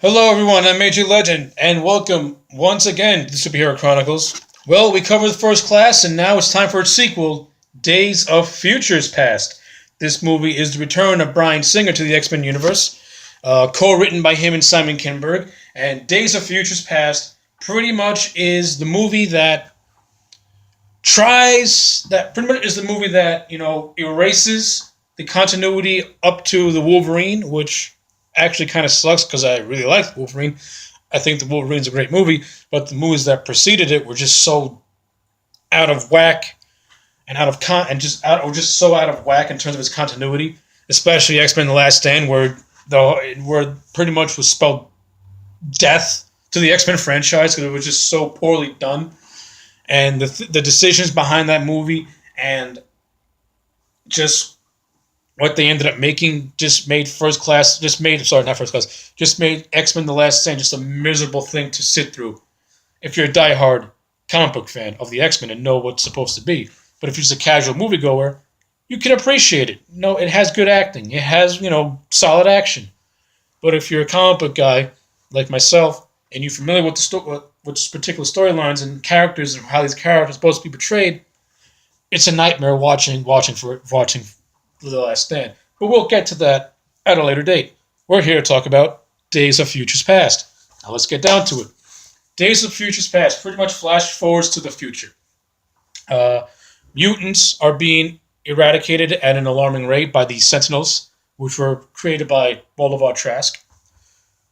Hello, everyone. I'm Major Legend, and welcome once again to Superhero Chronicles. Well, we covered the first class, and now it's time for its sequel, Days of Futures Past. This movie is the return of Bryan Singer to the X-Men universe, co-written by him and Simon Kinberg. And Days of Futures Past pretty much is the movie that pretty much is the movie that erases the continuity up to the Wolverine, which actually kind of sucks because I really like Wolverine. I think the Wolverine's a great movie, but the movies that preceded it were just so out of whack and just so out of whack in terms of its continuity, especially X Men: The Last Stand, where pretty much was spelled death to the X Men franchise because it was just so poorly done, and the decisions behind that movie and just what they ended up making just made just made X-Men The Last Stand just a miserable thing to sit through if you're a diehard comic book fan of the X-Men and know what's supposed to be. But if you're just a casual moviegoer, you can appreciate it. No, it has good acting. It has, solid action. But if you're a comic book guy like myself and you're familiar with with particular storylines and characters and how these characters are supposed to be portrayed, it's a nightmare watching The Last Stand. But we'll get to that at a later date. We're here to talk about Days of Futures Past. Now let's get down to it. Days of Futures Past pretty much flash forwards to the future. Uh, Mutants are being eradicated at an alarming rate by the Sentinels, which were created by Bolivar Trask.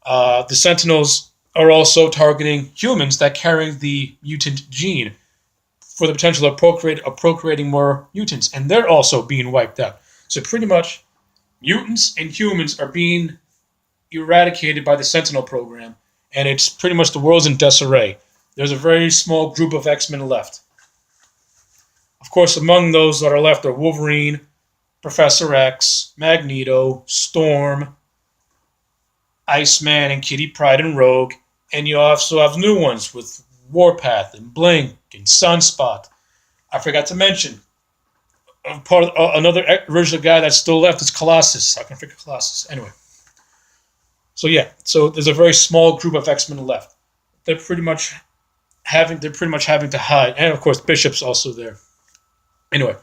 The Sentinels are also targeting humans that carry the mutant gene for the potential of procreating more mutants, and they're also being wiped out. So pretty much, mutants and humans are being eradicated by the Sentinel program, and it's pretty much the world's in disarray. There's a very small group of X-Men left. Of course, among those that are left are Wolverine, Professor X, Magneto, Storm, Iceman, and Kitty Pryde and Rogue, and you also have new ones with Warpath and Blink and Sunspot. I forgot to mention another original guy that's still left is Colossus. I can forget Colossus. Anyway, so there's a very small group of X-Men left. They're pretty much having to hide, and of course Bishop's also there. Anyway,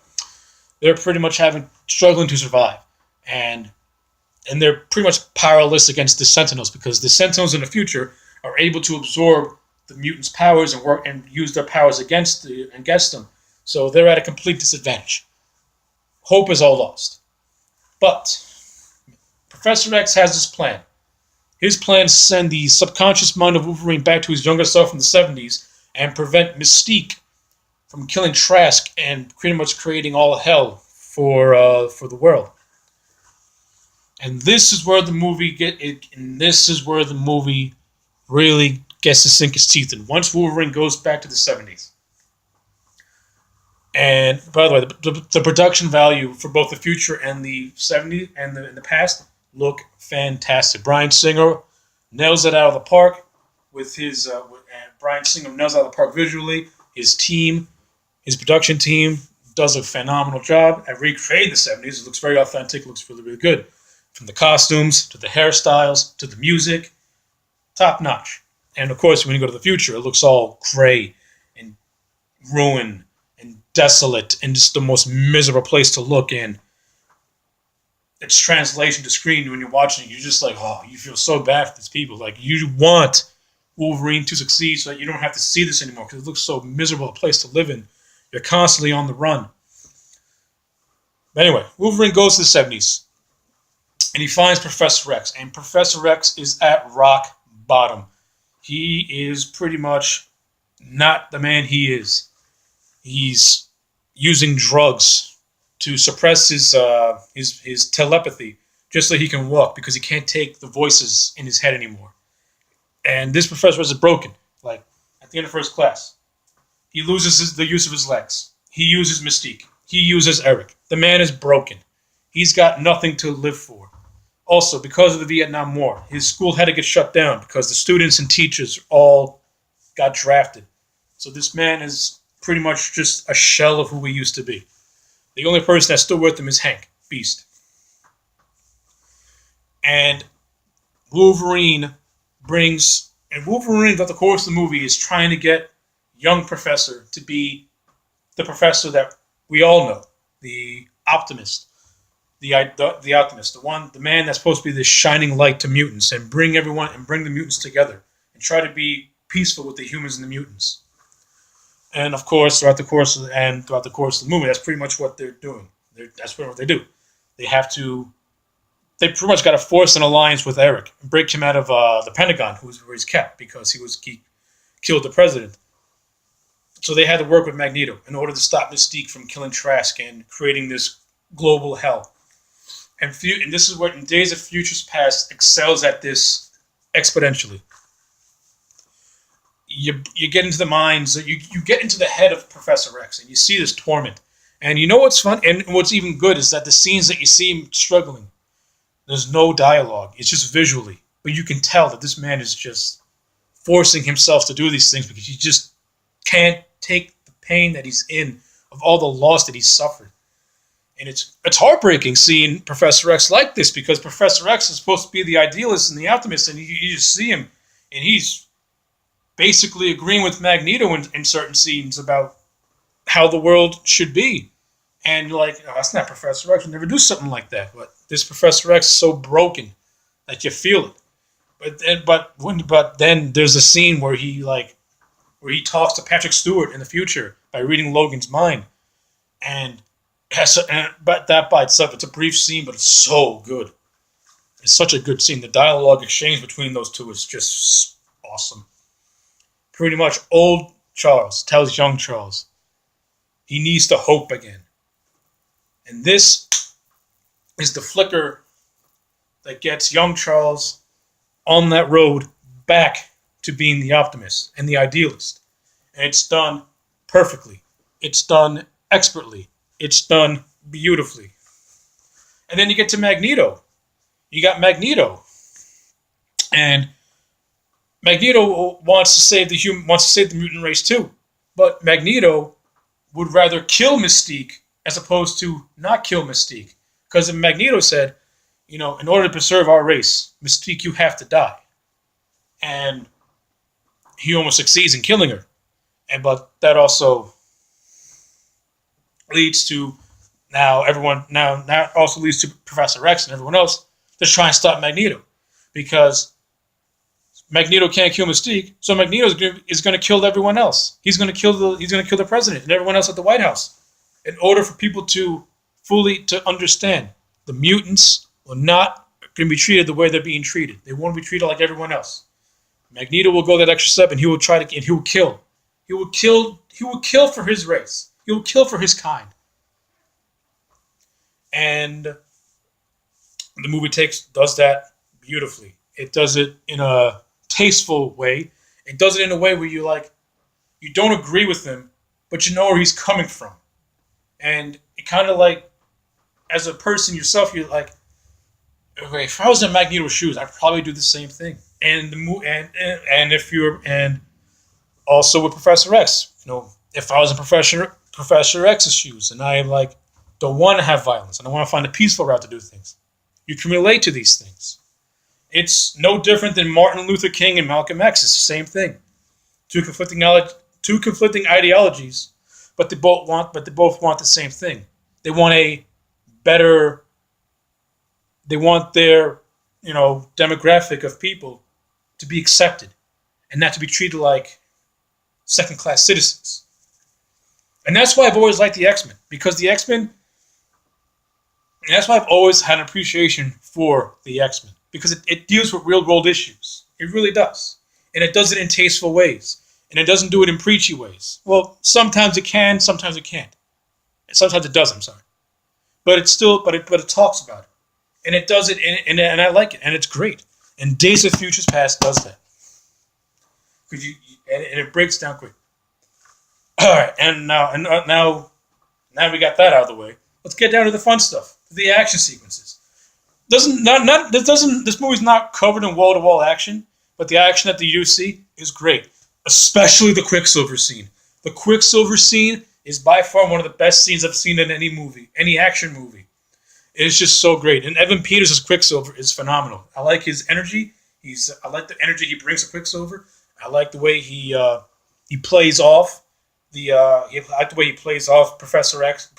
they're pretty much having struggling to survive, and they're pretty much powerless against the Sentinels because the Sentinels in the future are able to absorb the mutants' powers and use their powers against them. So they're at a complete disadvantage. Hope is all lost. But Professor X has this plan. His plan is to send the subconscious mind of Wolverine back to his younger self in the 70s and prevent Mystique from killing Trask and pretty much creating all hell for the world. And this is where the movie really gets to sink its teeth in. Once Wolverine goes back to the 70s. And by the way, the production value for both the future and the 70s and the past look fantastic. Bryan Singer nails it out of the park with his. Bryan Singer nails it out of the park visually. His production team does a phenomenal job at recreating the 70s. It looks very authentic. It looks really, really good. From the costumes to the hairstyles to the music, top notch. And of course, when you go to the future, it looks all gray and ruined and desolate and just the most miserable place to look in. Its translation to screen when you're watching it, you're just like, oh, you feel so bad for these people. Like you want Wolverine to succeed so that you don't have to see this anymore because it looks so miserable a place to live in. You're constantly on the run. But anyway, Wolverine goes to the 70s and he finds Professor X, and Professor X is at rock bottom. He is pretty much not the man he is. He's using drugs to suppress his telepathy just so he can walk because he can't take the voices in his head anymore. And this professor is broken. Like at the end of first class, he loses the use of his legs. He uses Mystique. He uses Eric. The man is broken. He's got nothing to live for. Also, because of the Vietnam War, his school had to get shut down because the students and teachers all got drafted. So this man is pretty much just a shell of who he used to be. The only person that's still with him is Hank, Beast. And Wolverine brings, and Wolverine throughout the course of the movie is trying to get young Professor to be the Professor that we all know, the optimist, the optimist, the man that's supposed to be this shining light to mutants and bring everyone and bring the mutants together and try to be peaceful with the humans and the mutants. And of course, throughout the course of the movie, that's pretty much what they're doing. That's pretty much what they do. They have to. They pretty much got to force an alliance with Eric and break him out of the Pentagon, where he's kept because he killed the president. So they had to work with Magneto in order to stop Mystique from killing Trask and creating this global hell. And this is what in Days of Futures Past excels at this exponentially. You get into the minds, you get into the head of Professor X, and you see this torment. And you know what's fun, and what's even good is that the scenes that you see him struggling, there's no dialogue. It's just visually, but you can tell that this man is just forcing himself to do these things because he just can't take the pain that he's in of all the loss that he's suffered. And it's heartbreaking seeing Professor X like this because Professor X is supposed to be the idealist and the optimist, and you just see him, and he's basically agreeing with Magneto in certain scenes about how the world should be. And you're like, oh, that's not Professor X. You never do something like that. But this Professor X is so broken that you feel it. But then there's a scene where he talks to Patrick Stewart in the future by reading Logan's mind, but that by itself, it's a brief scene, but it's so good. It's such a good scene. The dialogue exchange between those two is just awesome. Pretty much old Charles tells young Charles he needs to hope again. And this is the flicker that gets young Charles on that road back to being the optimist and the idealist. And it's done perfectly. It's done expertly. It's done beautifully. And then you get to Magneto. You got Magneto. And Magneto wants to save the mutant race too. But Magneto would rather kill Mystique as opposed to not kill Mystique. Because Magneto said, in order to preserve our race, Mystique, you have to die. And he almost succeeds in killing her. But that also leads to that also leads to Professor X and everyone else to try and stop Magneto. Because Magneto can't kill Mystique, so Magneto is going to kill everyone else. He's going to kill the president and everyone else at the White House. In order for people to understand, the mutants are not going to be treated the way they're being treated. They won't be treated like everyone else. Magneto will go that extra step, and he will kill. He will kill for his race. He will kill for his kind. And the movie does that beautifully. It does it in a tasteful way. It does it in a way where you don't agree with him, but you know where he's coming from. And it kind of as a person yourself, you're like, okay, if I was in Magneto's shoes, I'd probably do the same thing. And also with Professor X, if I was in Professor X's shoes, and I don't want to have violence, and I want to find a peaceful route to do things, you can relate to these things. It's no different than Martin Luther King and Malcolm X. It's the same thing. Two conflicting ideologies, but they both want the same thing. They want their demographic of people to be accepted and not to be treated like second-class citizens. And that's why I've always liked the X-Men, because the X-Men, that's why I've always had an appreciation for the X-Men, because it deals with real-world issues. It really does. And it does it in tasteful ways. And it doesn't do it in preachy ways. Well, sometimes it can, sometimes it can't. Sometimes it does, I'm sorry. But it talks about it. And it does it, and I like it, and it's great. And Days of Futures Past does that. And it breaks down quick. All right, and now we got that out of the way. Let's get down to the fun stuff, the action sequences. This movie's not covered in wall-to-wall action, but the action that you see is great, especially the Quicksilver scene. The Quicksilver scene is by far one of the best scenes I've seen in any movie, any action movie. It's just so great. And Evan Peters' Quicksilver is phenomenal. I like his energy. I like the energy he brings to Quicksilver. I like the way he plays off I like the way he plays off Professor X.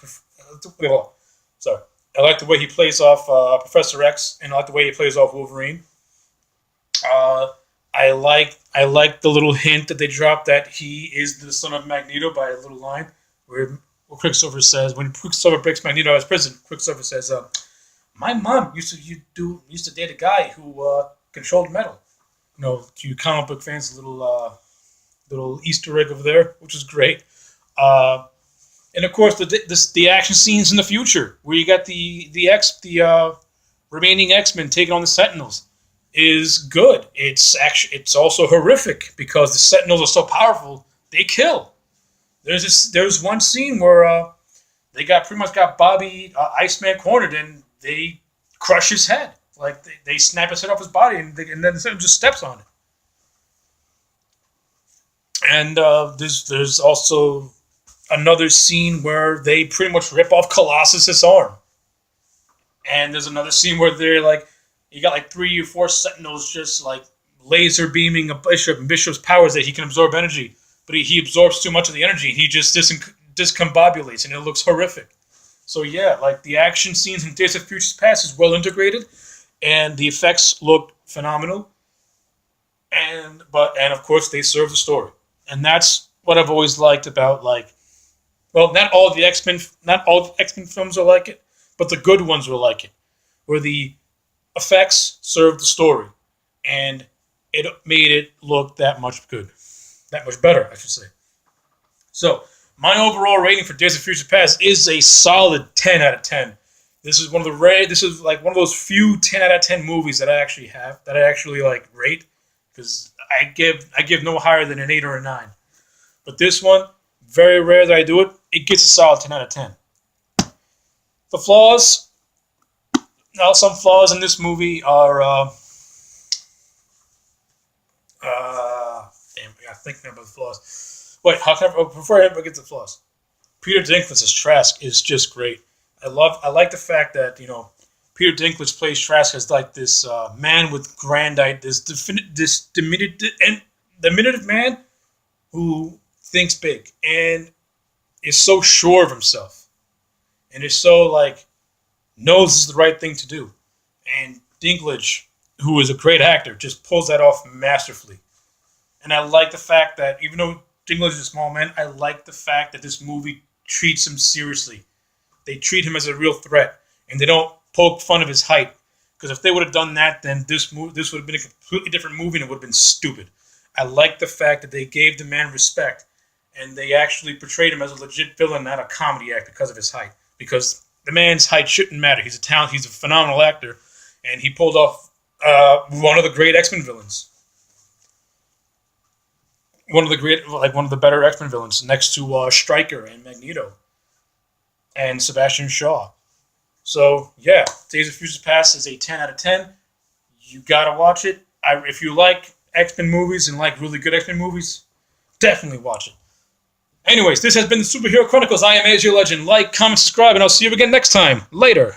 Sorry, I like the way he plays off Professor X, and I like the way he plays off Wolverine. Uh, I like the little hint that they dropped that he is the son of Magneto by a little line where Quicksilver says when Quicksilver breaks Magneto out of his prison, Quicksilver says, "My mom used to date a guy who controlled metal." To you comic book fans, a little Easter egg over there, which is great. Uh, and of course, the action scenes in the future, where you got the remaining X-Men taking on the Sentinels, is good. It's also horrific because the Sentinels are so powerful they kill. There's one scene where they pretty much got Bobby Iceman cornered and they crush his head. Like they snap his head off his body and then the Sentinel just steps on it. And there's also another scene where they pretty much rip off Colossus's arm. And there's another scene where they're like, you got like 3 or 4 Sentinels just like laser beaming a Bishop, and Bishop's powers that he can absorb energy, but he absorbs too much of the energy. He just discombobulates, and it looks horrific. So yeah, like the action scenes in Days of Future Past is well integrated, and the effects look phenomenal. And of course they serve the story, and that's what I've always liked about not all the X-Men films are like it, but the good ones were like it, where the effects served the story, and it made it look that much better, I should say. So my overall rating for Days of Future Past is a solid 10 out of 10. This is like one of those few 10 out of 10 movies that I actually like rate, because I give no higher than an 8 or a 9. But this one, very rare that I do it. It gets a solid 10 out of 10. The flaws. Now, some flaws in this movie are. Damn, I gotta think about the flaws. Wait, before I get to the flaws, Peter Dinklage's Trask is just great. I like the fact that Peter Dinklage plays Trask as like this man with this diminutive man who thinks big and is so sure of himself and is so knows this is the right thing to do. And Dinklage, who is a great actor, just pulls that off masterfully. And I like the fact that even though Dinklage is a small man, I like the fact that this movie treats him seriously. They treat him as a real threat, and they don't poke fun of his height. Because if they would have done that, then this would have been a completely different movie, and it would have been stupid. I like the fact that they gave the man respect, and they actually portrayed him as a legit villain, not a comedy act because of his height. Because the man's height shouldn't matter. He's a phenomenal actor, and he pulled off one of the great X-Men villains. One of the better X-Men villains, next to Stryker and Magneto and Sebastian Shaw. So yeah, Days of Future Past is a 10 out of 10. You gotta watch it. If you like X-Men movies and like really good X-Men movies, definitely watch it. Anyways, this has been the Superhero Chronicles. I am As Your Legend. Like, comment, subscribe, and I'll see you again next time. Later.